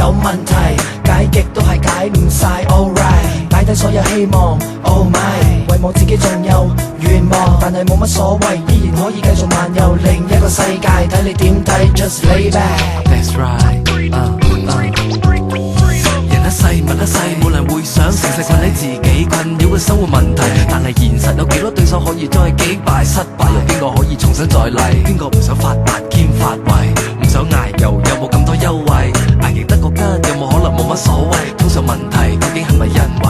有問題，解極都係解唔晒 alright， 擺低所有希望 oh my， 遺忘自己仲有願望，但係冇乜所謂，依然可以繼續漫遊另一個世界，睇你點睇 just lay back。 That's right，人一世物一世，冇人會想成世困喺自己困擾嘅生活問題，但係現實有幾多對手可以將佢擊敗？失敗又邊個可以重新再嚟？邊個唔想發達兼發圍？唔想捱又有冇咁多優惠？捱極得個吉有冇可能冇乜所謂？通常問題究竟係咪人為？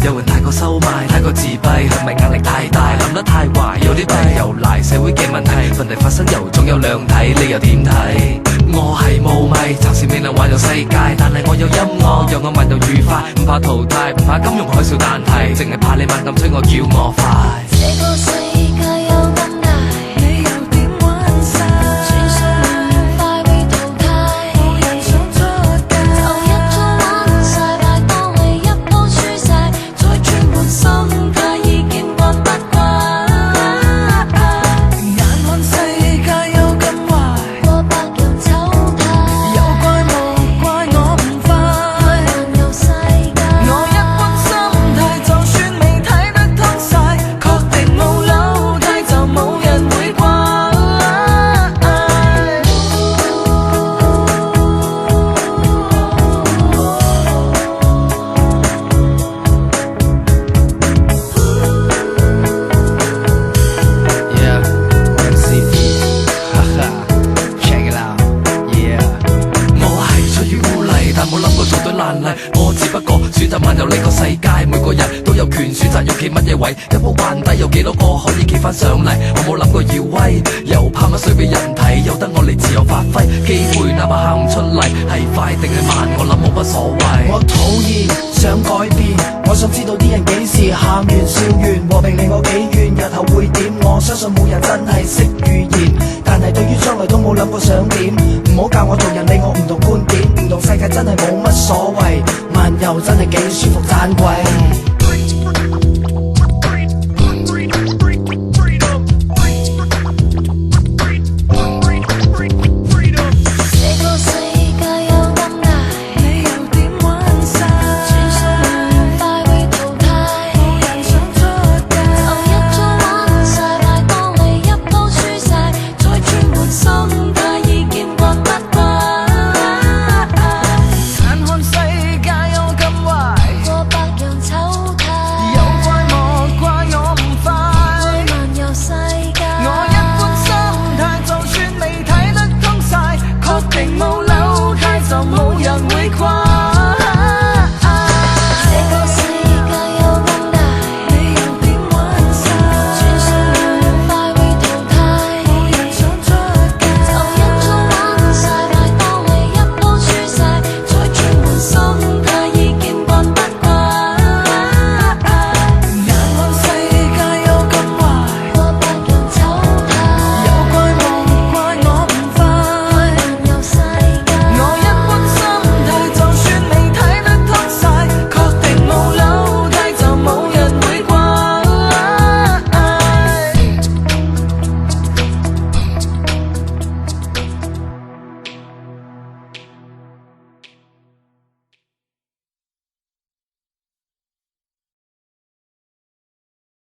有人太過收買，太過自閉，係咪壓力太大？諗得太壞，有啲弊又賴社會嘅問題，問題發生又總有兩睇，你又點睇？我係無米，暫時未能環遊世界，但係我有音樂，讓我漫遊愉快，唔怕淘汰，唔怕金融海嘯，但係淨係怕你猛咁催我叫我快。這個世界有咁大，你又點玩晒？算數快被淘汰，冇人想出界，就一早玩晒吧。當你一波輸晒，再轉換心態，已經慣不慣？眼看世界有咁壞，過百又醜態，有怪無怪我唔快，漫遊世界。我一般心態，就算未睇得通晒，確定冇樓梯就冇人會怪。Yeah, MCV, haha, check it out, yeah。我係出於鼓勵，但冇諗過做對爛例。我只不過選擇漫遊呢個世界，每個人都有權選擇要企乜嘢位。一鋪慣低，有幾多個可以企翻上嚟？我冇諗過要威，又怕乜衰俾人睇，由得我嚟自由發揮。機會哪怕行唔出嚟，係快定係慢，我諗冇乜所謂。我討厭想改變，我想知道啲人幾時喊完笑完，和平離我幾遠，日後會點？我相信冇人真係識預言，但係對於將來都冇諗過想點。唔好教我做人，理我唔同觀點，唔同世界真係冇乜所謂，漫遊真係幾舒服盞鬼。